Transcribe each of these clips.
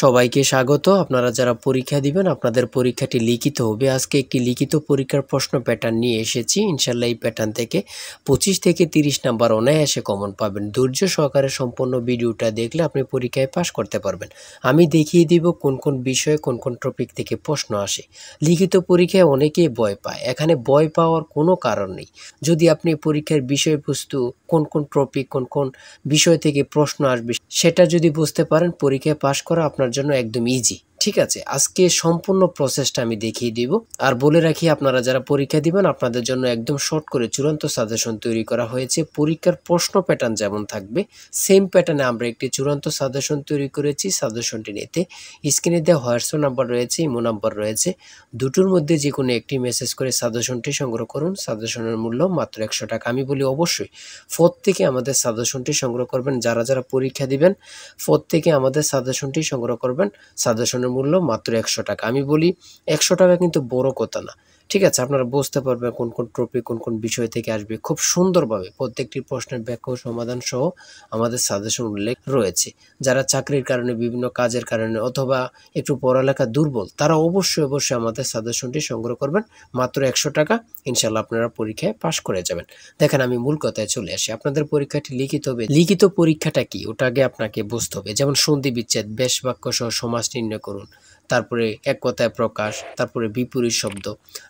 সবাইকে স্বাগত। আপনারা যারা পরীক্ষা দিবেন আপনাদের পরীক্ষাটি লিখিত হবে। আজকে একটি লিখিত পরীক্ষার প্রশ্ন প্যাটার্ন নিয়ে এসেছি। ইনশাল্লাহ এই প্যাটার্ন থেকে 25 থেকে 30 নাম্বার অনায়াসে কমন পাবেন। ধৈর্য সহকারে সম্পূর্ণ ভিডিওটা দেখলে আপনি পরীক্ষায় পাস করতে পারবেন। আমি দেখিয়ে দিব কোন কোন বিষয়ে কোন কোন টপিক থেকে প্রশ্ন আসে। লিখিত পরীক্ষায় অনেকেই ভয় পায়, এখানে ভয় পাওয়ার কোনো কারণ নেই। যদি আপনি পরীক্ষার বিষয়বস্তু কোন কোন টপিক কোন কোন বিষয় থেকে প্রশ্ন আসবে সেটা যদি বুঝতে পারেন, পরীক্ষায় পাস করা আপনার জন্য একদম ইজি। ঠিক আছে, আজকে সম্পূর্ণ প্রসেসটা আমি দেখিয়ে দিব। আর বলে রাখি, আপনারা যারা পরীক্ষা দিবেন আপনাদের জন্য একদম শর্ট করে চূড়ান্ত সাজেশন তৈরি করা হয়েছে। পরীক্ষার প্রশ্ন প্যাটার্ন যেমন থাকবে সেম প্যাটার্নে আমরা একটি চূড়ান্ত সাজেশন তৈরি করেছি। সাজেশনটি নিতে স্ক্রিনে দেওয়া হোয়াটসঅ্যাপ নাম্বার রয়েছে, ইমো নাম্বার রয়েছে, দুটোর মধ্যে যে কোনো একটি মেসেজ করে সাজেশনটি সংগ্রহ করুন। সাজেশনের মূল্য মাত্র 100 টাকা। আমি বলি অবশ্যই প্রত্যেকে আমাদের সাজেশনটি সংগ্রহ করবেন। যারা যারা পরীক্ষা দিবেন প্রত্যেকে আমাদের সাজেশনটি সংগ্রহ করবেন। সাজেশনের মূল্য মাত্র 100 টাকা। আমি বলি 100 টাকা কিন্তু বড় কথা না। ঠিক আছে, আপনারা বুঝতে পারবেন কোন কোন টপিক কোন কোন বিষয় থেকে আসবে। খুব সুন্দরভাবে প্রত্যেকটি প্রশ্নের ব্যাখ্যা ও সমাধান সহ আমাদের সাজেশন উল্লেখ রয়েছে। যারা চাকরির কারণে, বিভিন্ন কাজের কারণে অথবা একটু পড়ালেখা দুর্বল, তারা অবশ্যই আমাদের সাজেশনটি সংগ্রহ করবেন। মাত্র 100 টাকা। ইনশাল্লাহ আপনারা পরীক্ষায় পাশ করে যাবেন। দেখেন, আমি মূল কথায় চলে আসি। আপনাদের পরীক্ষাটি লিখিত হবে। লিখিত পরীক্ষাটা কি ওটা আগে আপনাকে বুঝতে হবে। যেমন সন্ধি বিচ্ছেদ, বেশ বাক্য সহ সমাস নির্ণয় করুন, তারপরে এক কথায় প্রকাশ, তারপরে বিপরীত শব্দ,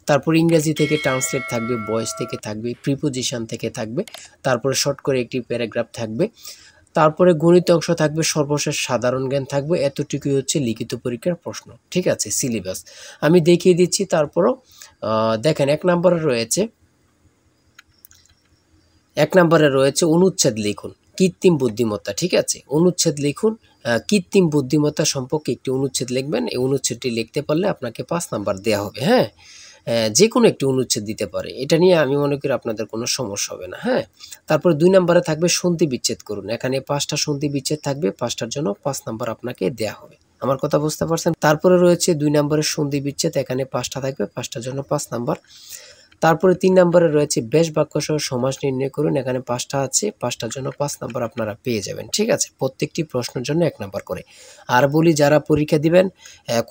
তারপরে ইংরেজি থেকে ট্রান্সলেট থাকবে, ভয়েস থেকে থাকবে, প্রিপোজিশন থেকে থাকবে, তারপরে শর্ট করে একটি প্যারাগ্রাফ থাকবে, তারপরে গণিত অংশ থাকবে, সর্বশেষ সাধারণ জ্ঞান থাকবে। এতটুকুই হচ্ছে লিখিত পরীক্ষার প্রশ্ন। ঠিক আছে, সিলেবাস আমি দেখিয়ে দিচ্ছি। তারপরও দেখেন, এক নম্বরে রয়েছে অনুচ্ছেদ লিখুন, কৃত্রিম বুদ্ধিমত্তা। ঠিক আছে, অনুচ্ছেদ লিখুন, কৃত্রিম বুদ্ধিমত্তা সম্পর্কে একটি অনুচ্ছেদ লিখবেন। এই অনুচ্ছেদটি লিখতে পারলে আপনাকে 5 নাম্বার দেওয়া হবে। হ্যাঁ, যে কোনো একটি অনুচ্ছেদ দিতে পারে, এটা নিয়ে আমি মনে করি আপনাদের কোনো সমস্যা হবে না। হ্যাঁ, তারপরে 2 নম্বরে থাকবে সন্ধি বিচ্ছেদ করুন। এখানে 5টা সন্ধি বিচ্ছেদ থাকবে, 5টার জন্য 5 নাম্বার আপনাকে দেওয়া হবে। আমার কথা বুঝতে পারছেন? তারপরে রয়েছে 2 নম্বরের সন্ধি বিচ্ছেদ, এখানে 5টা থাকবে, 5টার জন্য 5 নাম্বার। তারপরে 3 নম্বরে রয়েছে বেশ বাক্য সহ সমাস নির্ণয় করুন। এখানে 5টা আছে, 5টার জন্য 5 নাম্বার আপনারা পেয়ে যাবেন। ঠিক আছে, প্রত্যেকটি প্রশ্নের জন্য 1 নাম্বার করে। আর বলি, যারা পরীক্ষা দিবেন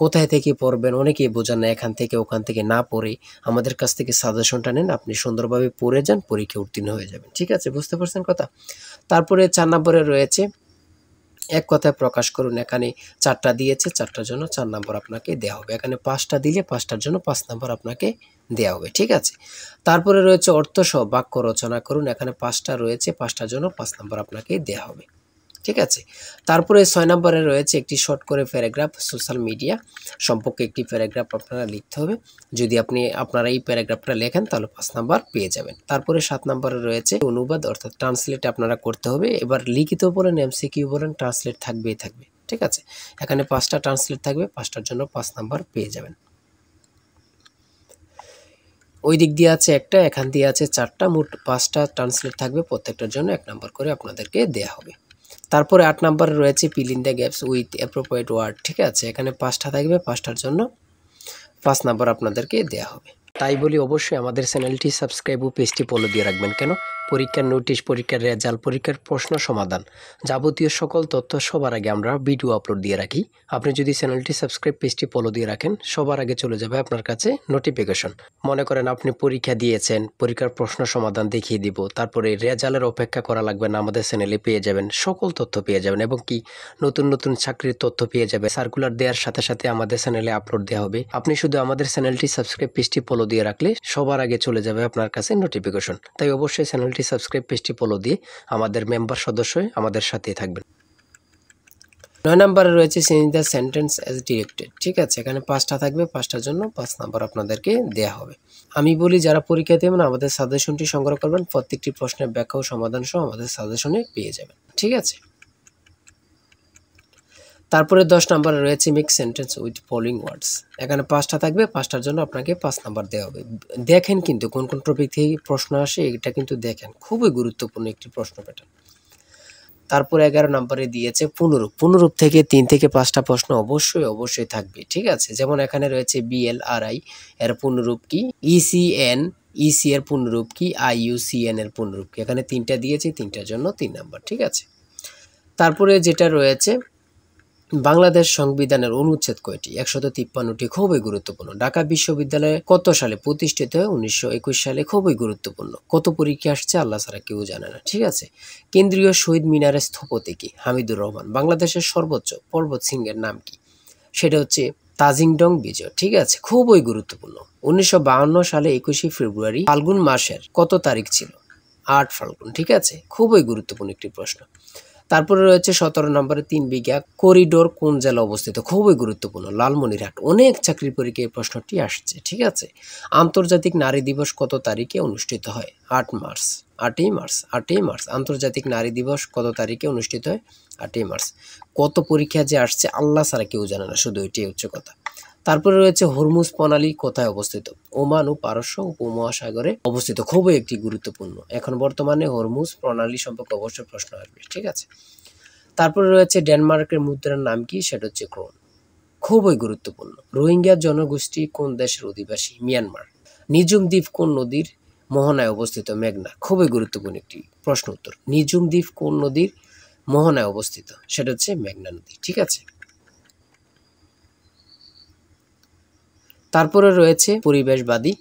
কোথায় থেকে পড়বেন, অনেকেই বোঝেন না। এখান থেকে ওখান থেকে না পড়ে আমাদের কাছ থেকে সাজেশনটা নেন, আপনি সুন্দরভাবে পড়ে যান, পরীক্ষা উত্তীর্ণ হয়ে যাবেন। ঠিক আছে, বুঝতে পারছেন কথা? তারপরে 4 নম্বরে রয়েছে এক কথায় প্রকাশ করুন। এখানে 4টা দিয়েছে, 4টার জন্য 4 নাম্বার আপনাকে দেওয়া হবে। এখানে 5টা দিলে 5টার জন্য 5 নাম্বার আপনাকে দেওয়া হবে। ঠিক আছে, তারপরে রয়েছে অর্থসহ বাক্য রচনা করুন। এখানে 5টা রয়েছে, 5টার জন্য 5 নাম্বার আপনাকে দেওয়া হবে। ঠিক আছে, তারপরে 6 নম্বরে রয়েছে একটি শর্ট করে প্যারাগ্রাফ, সোশ্যাল মিডিয়া সম্পর্কে একটি প্যারাগ্রাফ আপনারা লিখতে হবে। যদি আপনারা এই প্যারাগ্রাফটা লেখেন তাহলে 5 নাম্বার পেয়ে যাবেন। তারপরে 7 নম্বরে রয়েছে অনুবাদ অর্থাৎ ট্রান্সলেট আপনারা করতে হবে। এবার লিখিত বলেন, এমসিকিউ বলেন, ট্রান্সলেট থাকবেই থাকবে। ঠিক আছে, এখানে 5টা ট্রান্সলেট থাকবে, 5টার জন্য 5 নাম্বার পেয়ে যাবেন। ওই দিক দিয়ে আছে একটা, এখান দিয়ে আছে 4টা, মোট 5টা ট্রান্সলেট থাকবে, প্রত্যেকটার জন্য 1 নাম্বার করে আপনাদেরকে দেওয়া হবে। তারপরে 8 নম্বরে রয়েছে fill in the gaps with appropriate word. ঠিক আছে, এখানে 5টা থাকবে, 5টার জন্য 5 নাম্বার আপনাদেরকে দেওয়া হবে। তাই বলি অবশ্যই আমাদের চ্যানেলটি সাবস্ক্রাইব ও পেজটি ফলো দিয়ে রাখবেন। কেন? পরীক্ষার নোটিশ, পরীক্ষার রেজাল্ট, পরীক্ষার প্রশ্ন সমাধান, যাবতীয় সকল তথ্য সবার আগে আমরা ভিডিও আপলোড দিয়ে রাখি। আপনি যদি চ্যানেলটি সাবস্ক্রাইব, পেজটি ফলো দিয়ে রাখেন, সবার আগে চলে যাবে আপনার কাছে নোটিফিকেশন। মনে করেন আপনি পরীক্ষা দিয়েছেন, পরীক্ষার প্রশ্ন সমাধান দেখিয়ে দিব, তারপরে রেজাল্টের অপেক্ষা করা লাগবে না, আমাদের চ্যানেলে পেয়ে যাবেন, সকল তথ্য পেয়ে যাবেন। এবং কি নতুন নতুন চাকরির তথ্য পেয়ে যাবে। সার্কুলার দেওয়ার সাথে সাথে আমাদের চ্যানেলে আপলোড দেওয়া হবে। আপনি শুধু আমাদের চ্যানেলটি সাবস্ক্রাইব, পেজটি ফলো দিয়ে রাখলে সবার আগে চলে যাবে আপনার কাছে নোটিফিকেশন। তাই অবশ্যই চ্যানেলটি সাবস্ক্রাইব, পেজটি ফলো দিয়ে আমাদের মেম্বার সদস্য হয়ে আমাদের সাথেই থাকবেন। 9 নম্বরে রয়েছে change the sentence as directed. ঠিক আছে, এখানে 5টা থাকবে, 5টার জন্য 5 নাম্বার আপনাদেরকে দেওয়া হবে। আমি বলি, যারা পরীক্ষা দেবেন আমাদের সাজেশনটি সংগ্রহ করবেন, প্রত্যেকটি প্রশ্নের ব্যাখ্যা ও সমাধান সহ আমাদের সাজেশনে পেয়ে যাবেন। ঠিক আছে, তারপরে 10 নম্বরে রয়েছে মেক সেন্টেন্স উইথ ফলোইং ওয়ার্ডস। এখানে 5টা থাকবে, 5টার জন্য আপনাকে 5 নাম্বার দেওয়া হবে। দেখেন কিন্তু কোন কোন টপিক থেকে প্রশ্ন আসে, এটা কিন্তু দেখেন, খুবই গুরুত্বপূর্ণ একটি প্রশ্ন প্যাটার্ন। তারপরে 11 নম্বরে দিয়েছে পুনরূপ। পুনরূপ থেকে 3 থেকে 5টা প্রশ্ন অবশ্যই থাকবে। ঠিক আছে, যেমন এখানে রয়েছে BLRI এর পুনরূপ কি, ECN EC এর পুনরূপ কি, IUCN এর পুনরূপ কি। এখানে 3টা দিয়েছে, 3টার জন্য 3 নাম্বার। ঠিক আছে, তারপরে যেটা রয়েছে বাংলাদেশ সংবিধানের অনুচ্ছেদ কয়টি? 153টি। খুবই গুরুত্বপূর্ণ। ঢাকা বিশ্ববিদ্যালয় কত সালে প্রতিষ্ঠিত হয়? 1921 সালে। খুবই গুরুত্বপূর্ণ। কত পরীক্ষা আসছে? আল্লাহ ছাড়া কেউ জানে না। ঠিক আছে। কেন্দ্রীয় শহীদ মিনারের স্থপতি কি? হামিদুর রহমান। বাংলাদেশের সর্বোচ্চ পর্বত শৃঙ্গের নাম কি? সেটা হচ্ছে তাজিংডং বিজয়। ঠিক আছে, খুবই গুরুত্বপূর্ণ। 1952 সালে 21শে ফেব্রুয়ারি ফাল্গুন মাসের কত তারিখ ছিল? 8 ফাল্গুন। ঠিক আছে, খুবই গুরুত্বপূর্ণ একটি প্রশ্ন। তারপরে রয়েছে 17 নম্বরে 3 বিঘা করিডোর কোন জেলা অবস্থিত? খুবই গুরুত্বপূর্ণ, লালমনিরহাট। অনেক চাকরির পরীক্ষায় এই প্রশ্নটি আসছে। ঠিক আছে। আন্তর্জাতিক নারী দিবস কত তারিখে অনুষ্ঠিত হয়? 8 মার্চ। 8ই মার্চ। 8ই মার্চ আন্তর্জাতিক নারী দিবস কত তারিখে অনুষ্ঠিত হয়? 8ই মার্চ। কত পরীক্ষা যে আসছে আল্লাহ ছাড়া কেউ জানে না, শুধু এটাই হচ্ছে কথা। তারপরে রয়েছে হরমুজ প্রণালী কোথায় অবস্থিত? ওমান ও পারস্য উপমহাসাগরে অবস্থিত। খুবই একটি গুরুত্বপূর্ণ। এখন বর্তমানে হরমুজ প্রণালী সম্পর্কে অবশ্যই প্রশ্ন আসবে। ঠিক আছে। তারপরে রয়েছে ডেনমার্কের মুদ্রার নাম কি? সেটা হচ্ছে ক্রোন। খুবই গুরুত্বপূর্ণ। রোহিঙ্গা জনগোষ্ঠী কোন দেশের অধিবাসী? মিয়ানমার। নিজুম দ্বীপ কোন নদীর মোহনায় অবস্থিত? মেঘনা। খুবই গুরুত্বপূর্ণ একটি প্রশ্ন উত্তর। নিজুম দ্বীপ কোন নদীর মোহনায় অবস্থিত? সেটা হচ্ছে মেঘনা নদী। ঠিক আছে। তারপরে রয়েছে পরিবেশবাদী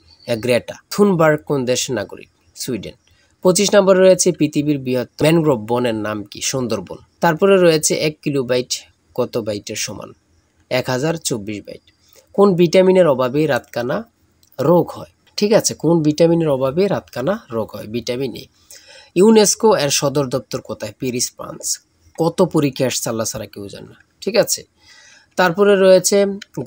গ্রেটা থুনবার্গ কোন দেশের নাগরিক? সুইডেন। 25 নম্বরে রয়েছে পৃথিবীর বৃহত্তম ম্যানগ্রোভ বনের নাম কি? সুন্দরবন। তারপরে রয়েছে 1 কিলোবাইট কত বাইটের সমান? 1024 বাইট। কোন ভিটামিনের অভাবে রাতকানা রোগ হয়? ঠিক আছে, কোন ভিটামিনের অভাবে রাতকানা রোগ হয়? Vitamin A. ইউনেস্কো এর সদর দপ্তর কোথায়? Paris, France. কত পরীক্ষা আসছে আল্লাহ ছাড়া কেউ জানে না। ঠিক আছে। তারপরে রয়েছে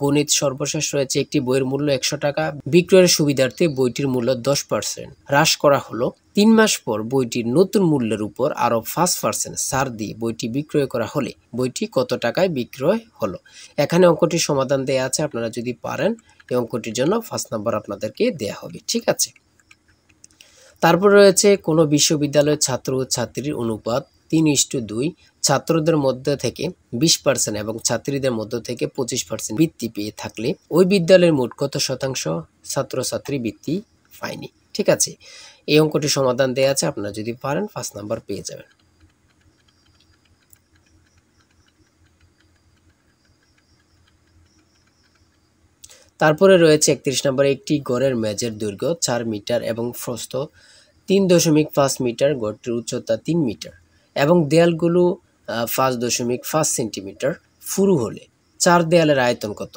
গণিত। সর্বশেষ রয়েছে একটি বইয়ের মূল্য 100 টাকা। বিক্রয়ের সুবিধার্থে বইটির মূল্য 10% হ্রাস করা হলো। 3 মাস পর বইটির নতুন মূল্যের উপর আরও 5% ছাড় দিয়ে বইটি বিক্রয় করা হলে বইটি কত টাকায় বিক্রয় হলো? এখানে অঙ্কটির সমাধান দেয়া আছে, আপনারা যদি পারেন এই অঙ্কটির জন্য 5 নাম্বার আপনাদেরকে দেয়া হবে। ঠিক আছে। তারপর রয়েছে কোনো বিশ্ববিদ্যালয়ের ছাত্র ও ছাত্রীর অনুপাত 3:2, ছাত্রদের মধ্যে থেকে 20% এবং ছাত্রীদের মধ্যে থেকে 25% বৃত্তি পেয়ে থাকলে ওই বিদ্যালয়ের মোট কত শতাংশ ছাত্রছাত্রী বৃত্তি পায়নি? ঠিক আছে। এই অঙ্কটির সমাধান দেওয়া আছে, আপনারা যদি পারেন 5 নাম্বার পেয়ে যাবেন। তারপরে রয়েছে 31 নম্বরে একটি ঘরের মেঝের দৈর্ঘ্য 4 মিটার এবং প্রস্থ 3.5 মিটার, ঘরটির উচ্চতা 3 মিটার এবং দেয়ালগুলো 5.5 সেন্টিমিটার পুরু হলে 4 দেয়ালের আয়তন কত?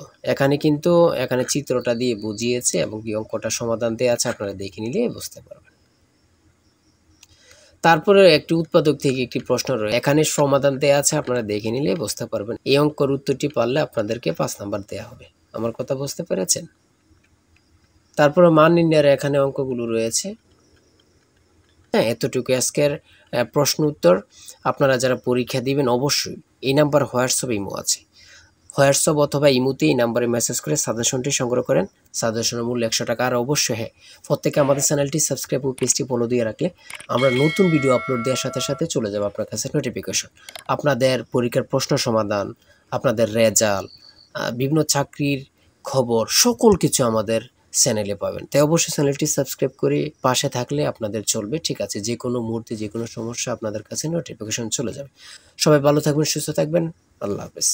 এখানে চিত্রটা দিয়ে বুঝিয়েছে এবং কি অঙ্কটা সমাধান দেওয়া আছে, আপনারা দেখে নিলে বুঝতে পারবেন। তারপরে একটি উৎপাদক থেকে একটি প্রশ্ন রয়েছে, এখানে সমাধান দেওয়া আছে, আপনারা দেখে নিলে বুঝতে পারবেন। এই অঙ্কের উত্তরটি পারলে আপনাদেরকে 5 নাম্বার দেওয়া হবে। আমার কথা বুঝতে পেরেছেন? তারপরে মান নির্ণয়ের এখানে অঙ্কগুলো রয়েছে। হ্যাঁ, এতটুকু আজকের প্রশ্ন উত্তর। আপনারা যারা পরীক্ষা দিবেন অবশ্যই এই নাম্বার হোয়াটসঅ্যাপ ইমো আছে, হোয়াটসঅ্যাপ অথবা ইমোতে এই নাম্বারে মেসেজ করে সাজেশনটি সংগ্রহ করেন। সাজেশনের মূল্য 100 টাকা। আর অবশ্যই হ্যাঁ, প্রত্যেকে আমাদের চ্যানেলটি সাবস্ক্রাইব ও পেজটি ফলো দিয়ে রাখলে আমরা নতুন ভিডিও আপলোড দেওয়ার সাথে সাথে চলে যাবে আপনার কাছে নোটিফিকেশন। আপনাদের পরীক্ষার প্রশ্ন সমাধান, আপনাদের রেজাল্ট, বিভিন্ন চাকরির খবর, সকল কিছু আমাদের চ্যানেলে পাবেন। তাই অবশ্যই চ্যানেলটি সাবস্ক্রাইব করে পাশে থাকলে আপনাদের চলবে। ঠিক আছে, যে কোনো মুহূর্তে যে কোনো সমস্যা আপনাদের কাছে নোটিফিকেশন চলে যাবে। সবাই ভালো থাকবেন, সুস্থ থাকবেন। আল্লাহ হাফেজ।